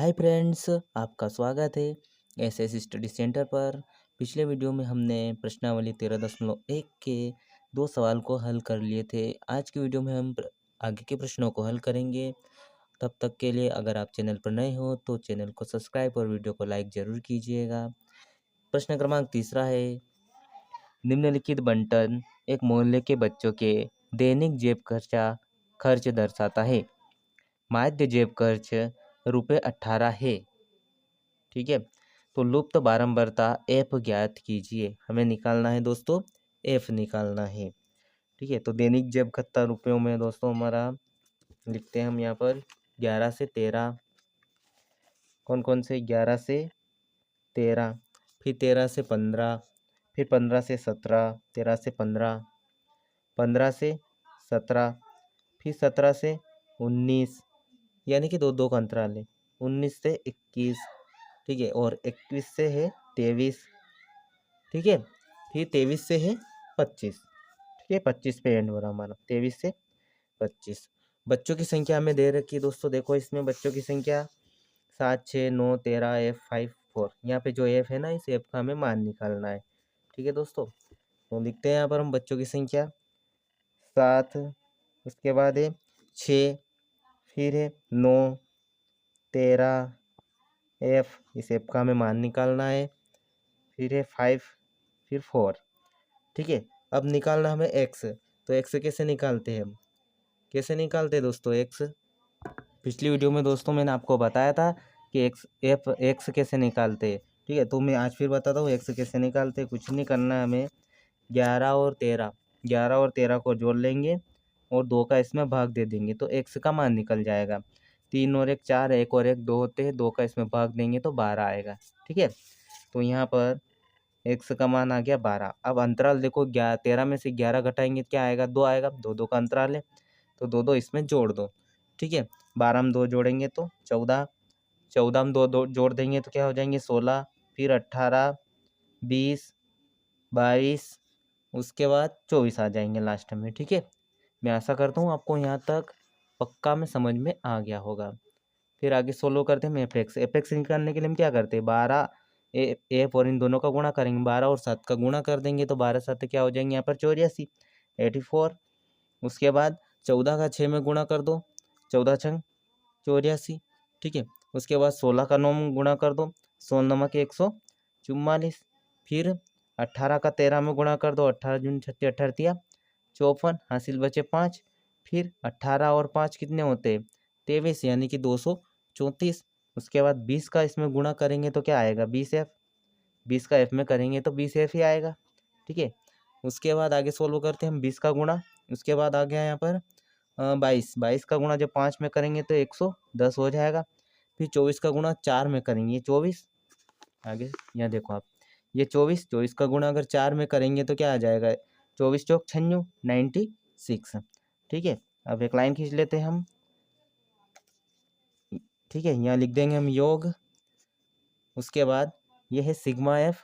Hi friends, आपका स्वागत है एसएस स्टडी सेंटर पर। पिछले वीडियो में हमने प्रश्नावली 13.1 के 2 सवाल को हल कर लिए थे। आज की वीडियो में हम आगे के प्रश्नों को हल करेंगे। तब तक के लिए अगर आप चैनल पर नए हो तो चैनल को सब्सक्राइब और वीडियो को लाइक ज़रूर कीजिएगा। प्रश्न क्रमांक 3 है, निम्नलिखित बंटन एक मोहल्ले के बच्चों के दैनिक जेब खर्च दर्शाता है। माध्य जेब खर्च ₹18 है। ठीक है, तो लुप्त बारंबारता एफ ज्ञात कीजिए। हमें निकालना है दोस्तों, एफ निकालना है। ठीक है, तो दैनिक जेब खर्चा रुपयों में दोस्तों हमारा लिखते हैं हम यहाँ पर 11 से 13। कौन कौन से? 11 से 13, फिर 13 से 15, फिर 15 से 17, 13 से 15, 15 से 17, फिर 17 से 19, यानी कि दो दो का अंतराल है। 19 से 21, ठीक है, और 21 से है 23, ठीक है, फिर 23 से है 25, ठीक है, 25 पे एंड हो रहा हमारा, 23 से 25। बच्चों की संख्या हमें दे रखी है दोस्तों, देखो इसमें बच्चों की संख्या 7, 6, 9, 13, F5, 4। यहाँ पे जो F है ना, इस F का हमें मान निकालना है। ठीक है दोस्तों, तो लिखते हैं यहाँ पर हम बच्चों की संख्या 7, उसके बाद है 6, फिर है 9, 13, F, इस F का हमें मान निकालना है, फिर है 5, फिर 4। ठीक है, अब निकालना हमें x। तो x कैसे निकालते हैं हम? कैसे निकालते हैं दोस्तों x? पिछली वीडियो में दोस्तों मैंने आपको बताया था कि x कैसे निकालते हैं। ठीक है, तो मैं आज फिर बताता हूँ x कैसे निकालते हैं। कुछ नहीं करना है हमें, 11 और 13 को जोड़ लेंगे और 2 का इसमें भाग दे देंगे तो x का मान निकल जाएगा। 3 और 1 4, 1 और 1 2 होते हैं, 2 का इसमें भाग देंगे तो 12 आएगा। ठीक है, तो यहाँ पर x का मान आ गया 12। अब अंतराल देखो, 13 में से 11 घटाएंगे क्या आएगा? 2 आएगा। 2 2 का अंतराल है तो 2 2 इसमें जोड़ दो। ठीक है, 12 में 2 जोड़ेंगे तो 14, 14 में 2 जोड़ देंगे तो क्या हो जाएंगे? 16, फिर 18, 20, 22, उसके बाद 24 आ जाएंगे लास्ट में। ठीक है, मैं आशा करता हूँ आपको यहाँ तक पक्का में समझ में आ गया होगा। फिर आगे सोल्व करते हैं एफ एक्स निकालने के लिए हम क्या करते हैं? 12 एफ और इन दोनों का गुणा करेंगे, 12 और 7 का गुणा कर देंगे तो 12 7 क्या हो जाएंगे यहाँ पर? 84, 84। उसके बाद 14 का 6 में गुणा कर दो, 14 छंग 84। ठीक है, उसके बाद 16 का 9 में गुणा कर दो, 16 नमक 144। फिर 18 का 13 में गुणा कर दो, 18 जून 36 18 तिया 54, हासिल बचे 5। फिर 18 और 5 कितने होते हैं? 23, यानी कि 234। उसके बाद 20 का इसमें गुणा करेंगे तो क्या आएगा? 20F। 20 का F में करेंगे तो 20F ही आएगा। ठीक है, उसके बाद आगे सोल्व करते हैं हम 20 का गुणा। उसके बाद आ गया यहाँ पर 22 का गुणा जब 5 में करेंगे तो 110 हो जाएगा। फिर 24 का गुणा 4 में करेंगे, 24। आगे यहाँ देखो आप, ये 24 का गुणा अगर 4 में करेंगे तो क्या आ जाएगा? 24 चौक 96, 96। ठीक है, अब एक लाइन खींच लेते हैं हम। ठीक है, यहाँ लिख देंगे हम योग। उसके बाद ये है सिग्मा एफ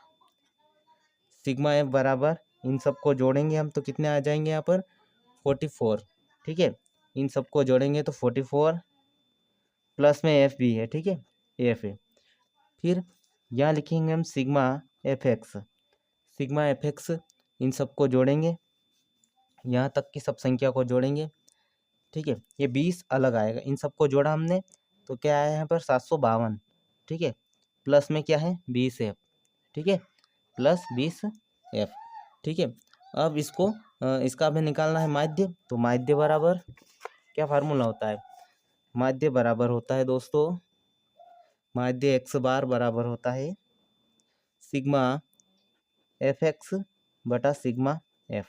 बराबर, इन सबको जोड़ेंगे हम तो कितने आ जाएंगे यहाँ पर? 44। ठीक है, इन सबको जोड़ेंगे तो 44, प्लस में एफ भी है। ठीक है, एफ है। फिर यहाँ लिखेंगे हम सिग्मा एफ एक्स, इन सबको जोड़ेंगे, यहाँ तक की सब संख्या को जोड़ेंगे। ठीक है, ये 20 अलग आएगा, इन सबको जोड़ा हमने तो क्या आया यहाँ पर? 752। ठीक है, प्लस में क्या है? 20F। ठीक है, प्लस 20F। ठीक है, अब इसको इसका हमें निकालना है माध्य। तो माध्य बराबर क्या फार्मूला होता है? माध्य बराबर होता है दोस्तों, माध्य एक्स बार बराबर होता है सिग्मा एफ एक्स बटा सिग्मा एफ।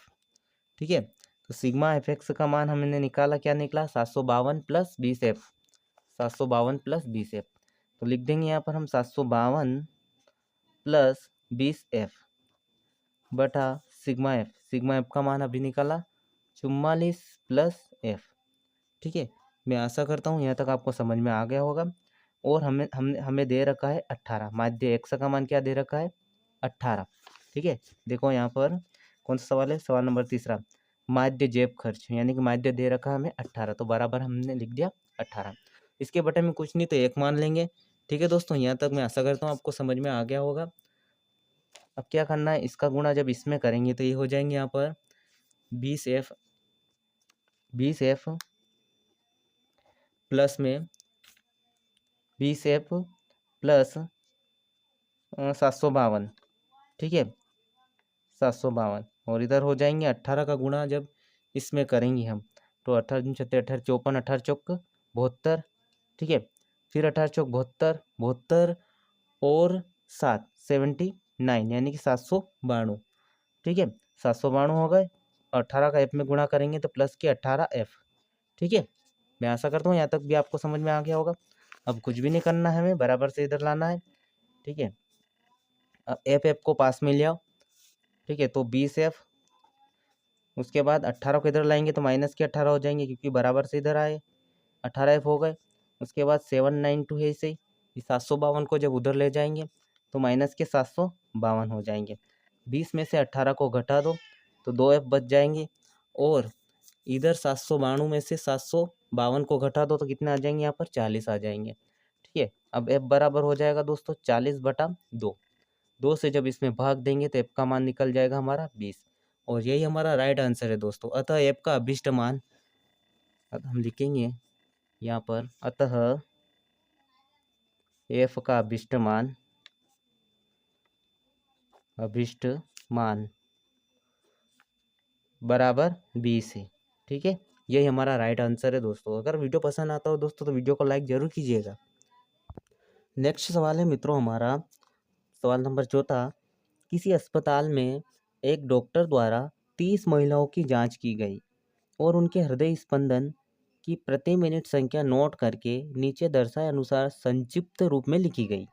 ठीक है, तो सिग्मा एफ एक्स का मान हमने निकाला, क्या निकला? 752 प्लस 20F, 752 प्लस 20F। तो लिख देंगे यहाँ पर हम 752 प्लस 20F बटा सिग्मा एफ का मान अभी निकाला 44 प्लस F। ठीक है, मैं आशा करता हूँ यहाँ तक आपको समझ में आ गया होगा। और हमें दे रखा है 18, माध्य एक्स का मान क्या दे रखा है? 18। ठीक है, देखो यहाँ पर कौन सा सवाल है? सवाल नंबर 3, माध्य जेब खर्च, यानी कि माध्य दे रखा है हमें 18, तो बराबर हमने लिख दिया 18। इसके बटे में कुछ नहीं तो 1 मान लेंगे, ठीक है दोस्तों, यहाँ तक मैं आशा करता हूँ आपको समझ में आ गया होगा। अब क्या करना है, इसका गुणा जब इसमें करेंगे तो ये हो जाएंगे यहाँ पर 20F प्लस में 20F प्लस 752। ठीक है, 752 और इधर हो जाएंगे 18 का गुणा जब इसमें करेंगे हम, तो 18×6 = 54, 18 चौक 72। ठीक है, फिर 18 चौक 72, 72 और 7 79, यानी कि 792। ठीक है, 792 हो गए। 18 का एफ में गुणा करेंगे तो प्लस के 18F। ठीक है, मैं आशा करता हूँ यहाँ तक भी आपको समझ में आ गया होगा। अब कुछ भी नहीं करना है, हमें बराबर से इधर लाना है। ठीक है, अब एफ को पास में ले आओ। ठीक है, तो 20F, उसके बाद 18 को इधर लाएंगे तो माइनस के 18 हो जाएंगे क्योंकि बराबर से इधर आए। 18F हो गए। उसके बाद 792 है इसे, 752 को जब उधर ले जाएंगे तो माइनस के 752 हो जाएंगे। 20 में से 18 को घटा दो तो 2F बच जाएंगे, और इधर 792 में से 752 को घटा दो तो कितने आ जाएंगे, यहाँ पर 40 आ जाएंगे। ठीक है, अब F बराबर हो जाएगा दोस्तों 40/2। 2 से जब इसमें भाग देंगे तो F का मान निकल जाएगा हमारा 20, और यही हमारा राइट आंसर है दोस्तों। अतः F का अभिष्ट मान, अब हम लिखेंगे यहाँ पर, अतः F का अभिष्ट मान बराबर 20 है। ठीक है, यही हमारा राइट आंसर है दोस्तों। अगर वीडियो पसंद आता हो दोस्तों तो वीडियो को लाइक जरूर कीजिएगा। नेक्स्ट सवाल है मित्रों हमारा, सवाल नंबर 4। किसी अस्पताल में एक डॉक्टर द्वारा 30 महिलाओं की जांच की गई और उनके हृदय स्पंदन की प्रति मिनट संख्या नोट करके नीचे दर्शाए अनुसार संक्षिप्त रूप में लिखी गई।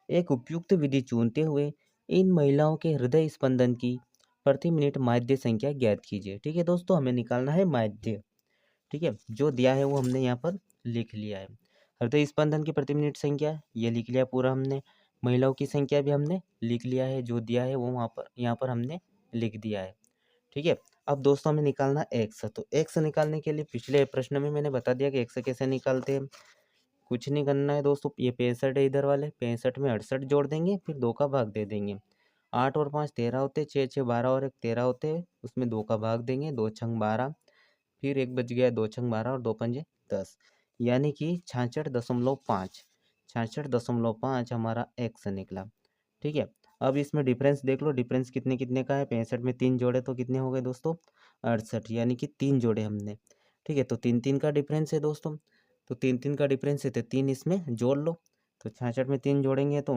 एक उपयुक्त विधि चुनते हुए इन महिलाओं के हृदय स्पंदन की प्रति मिनट माध्य संख्या ज्ञात कीजिए। ठीक है दोस्तों, हमें निकालना है माध्य। ठीक है, जो दिया है वो हमने यहाँ पर लिख लिया है। हृदय स्पंदन की प्रति मिनट संख्या ये लिख लिया पूरा हमने। महिलाओं की संख्या भी हमने लिख लिया है, जो दिया है वो वहाँ पर यहाँ पर हमने लिख दिया है। ठीक है, अब दोस्तों हमें निकालना एक्स। तो एक्स निकालने के लिए पिछले प्रश्न में मैंने बता दिया कि एक्स कैसे निकालते हैं। कुछ नहीं करना है दोस्तों, ये 65 है इधर वाले, 65 में 68 जोड़ देंगे, फिर 2 का भाग दे देंगे। 8 और 5 13 होते, 6 6 12 और 1 13 होते, उसमें 2 का भाग देंगे, 2 छंग 12, फिर 1 बच गया, 2 छंग 12 और 2 पंजे 10, यानी कि 66.5। 66.5 हमारा एक्स निकला। ठीक है, अब इसमें डिफरेंस देख लो, डिफरेंस कितने कितने का है। 65 में 3 जोड़े तो कितने हो गए दोस्तों, 68, यानी कि 3 जोड़े हमने। ठीक है, तो 3 3 का डिफरेंस है दोस्तों, तो 3 3 का डिफरेंस है तो 3 इसमें जोड़ लो। तो 66 में 3 जोड़ेंगे तो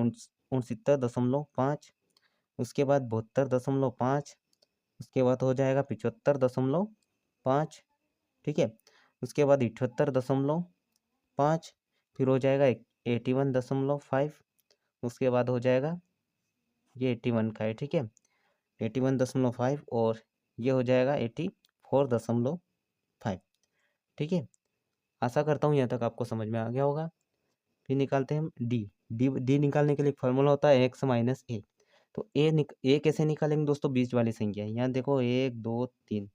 69.5, उसके बाद 72.5, उसके बाद हो जाएगा 75.5। ठीक है, उसके बाद 78.5, फिर हो जाएगा 81.5, उसके बाद हो जाएगा ये 81 का है। ठीक है, 81.5 और ये हो जाएगा 84.5। ठीक है, आशा करता हूँ यहाँ तक आपको समझ में आ गया होगा। फिर निकालते हैं हम डी निकालने के लिए फॉर्मूला होता है एक्स माइनस ए। तो ए कैसे निकालेंगे दोस्तों, बीच वाली संख्या, यहाँ देखो 1 2 3।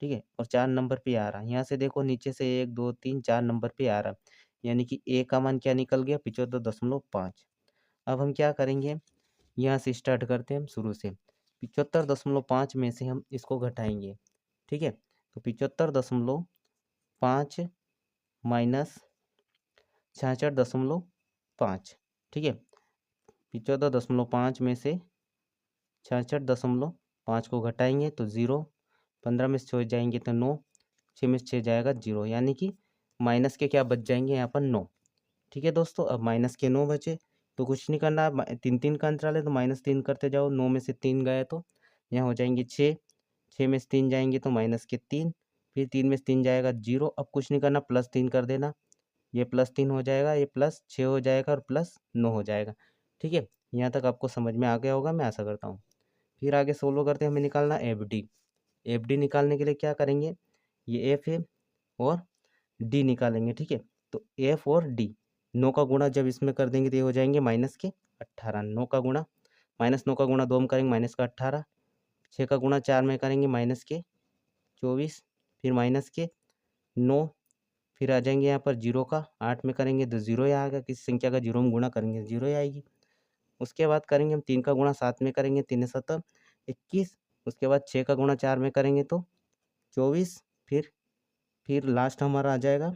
ठीक है, और 4 नंबर पे आ रहा है, यहाँ से देखो नीचे से 1 2 3 4 नंबर पे आ रहा है, यानी कि ए का मान क्या निकल गया, 75.5। अब हम क्या करेंगे, यहाँ से स्टार्ट करते हैं हम शुरू से। 75.5 में से हम इसको घटाएंगे। ठीक है, तो 75.5 माइनस 66.5। ठीक है, 75.5 में से 66.5 को घटाएंगे तो 0, 15 में से 6 जाएंगे तो 9, 6 में से 6 जाएगा 0, यानी कि माइनस के क्या बच जाएंगे यहाँ पर 9। ठीक है दोस्तों, अब माइनस के 9 बचे तो कुछ नहीं करना, 3 3 का अंतराल है तो -3 करते जाओ। 9 में से 3 गए तो यहाँ हो जाएंगे 6, 6 में से 3 जाएंगे तो -3, फिर 3 में से 3 जाएगा 0। अब कुछ नहीं करना, +3 कर देना, ये +3 हो जाएगा, ये +6 हो जाएगा और +9 हो जाएगा। ठीक है, यहाँ तक आपको समझ में आ गया होगा, मैं आशा करता हूँ। फिर आगे सोल्व करते हैं, हमें निकालना FD। FD निकालने के लिए क्या करेंगे, ये F है और D निकालेंगे। ठीक है, तो F और D 9 का गुणा जब इसमें कर देंगे तो ये हो जाएंगे -18। 9 का गुणा, -9 का गुणा 2 में करेंगे -18, 6 का गुणा 4 में करेंगे -24, फिर -9, फिर आ जाएंगे यहाँ पर जीरो का, 8 में करेंगे तो जीरो ही आएगा, किसी संख्या का जीरो में गुणा करेंगे जीरो ही आएगी। उसके बाद करेंगे हम 3 का गुणा 7 में करेंगे, 3 7 21। उसके बाद 6 का गुणा 4 में करेंगे तो 24। फिर लास्ट हमारा आ जाएगा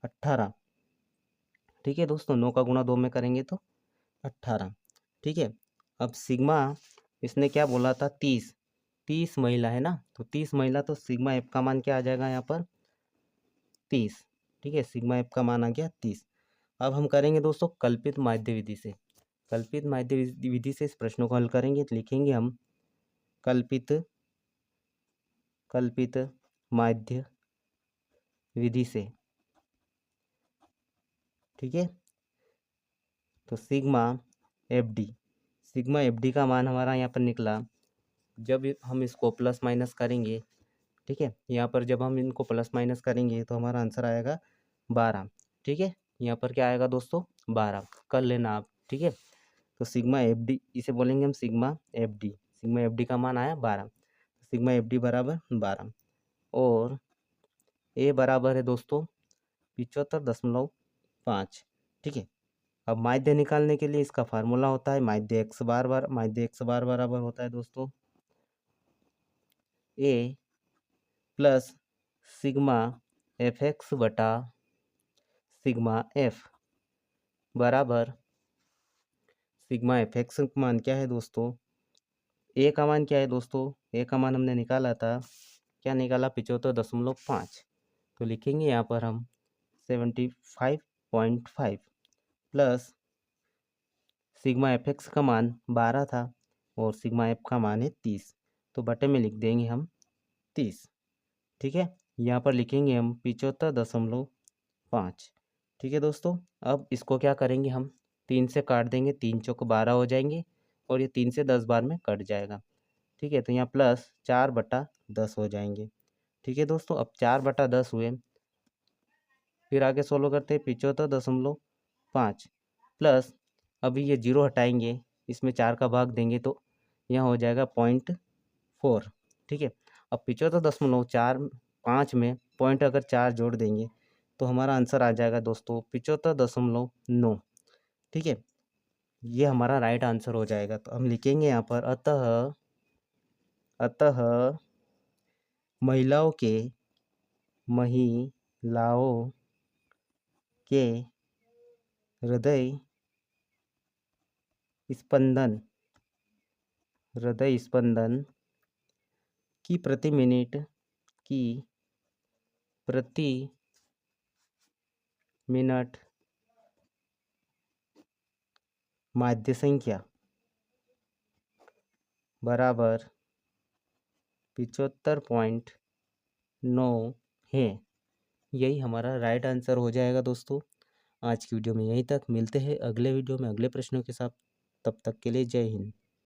18। ठीक है दोस्तों, 9 का गुणा 2 में करेंगे तो 18। ठीक है, अब सिग्मा इसने क्या बोला था, 30 महिला है ना, तो 30 महिला, तो सिग्मा एफ का मान क्या आ जाएगा यहाँ पर 30। ठीक है, सिग्मा एफ का मान आ गया 30। अब हम करेंगे दोस्तों कल्पित माध्य विधि से। कल्पित माध्य विधि से इस प्रश्नों को हल करेंगे, तो लिखेंगे हम कल्पित माध्य विधि से। ठीक है, तो सिग्मा एफ डी का मान हमारा यहाँ पर निकला, जब हम इसको प्लस माइनस करेंगे। ठीक है, यहाँ पर जब हम इनको प्लस माइनस करेंगे तो हमारा आंसर आएगा 12। ठीक है, यहाँ पर क्या आएगा दोस्तों 12, कर लेना आप। ठीक है, तो सिग्मा एफ डी इसे बोलेंगे हम सिग्मा एफ डी का मान आया 12, सिग्मा एफ डी बराबर 12। और ए बराबर है दोस्तों 75.5। ठीक है, अब माध्य निकालने के लिए इसका फार्मूला होता है माध्य एक्स बार बराबर होता है दोस्तों ए प्लस सिग्मा एफ एक्स बटा सिग्मा एफ बराबर सिग्मा एफ एक्स का मान क्या है दोस्तों, ए का मान क्या है दोस्तों, ए का मान हमने निकाला था, क्या निकाला 75.5। तो लिखेंगे यहाँ पर हम 75.5 प्लस सिग्मा एफ एक्स का मान 12 था और सिग्मा एफ का मान है 30, तो बटे में लिख देंगे हम 30। ठीक है, यहाँ पर लिखेंगे हम 75.5। ठीक है दोस्तों, अब इसको क्या करेंगे हम 3 से काट देंगे, 3 चौक 12 हो जाएंगे और ये 3 से 10 बार में कट जाएगा। ठीक है, तो यहाँ प्लस 4/10 हो जाएंगे। ठीक है दोस्तों, अब 4/10 हुए, फिर आगे सोल्व करते हैं 75.5 प्लस, अभी ये जीरो हटाएंगे, इसमें 4 का भाग देंगे तो यहाँ हो जाएगा 0.4। ठीक है, अब 75.45 में पॉइंट अगर 4 जोड़ देंगे तो हमारा आंसर आ जाएगा दोस्तों 75.9। ठीक है, ये हमारा राइट आंसर हो जाएगा। तो हम लिखेंगे यहाँ पर अतः महिलाओं के हृदय स्पंदन की प्रति मिनट माध्य संख्या बराबर 75.9 है। यही हमारा राइट आंसर हो जाएगा दोस्तों। आज की वीडियो में यहीं तक, मिलते हैं अगले वीडियो में अगले प्रश्नों के साथ। तब तक के लिए जय हिंद।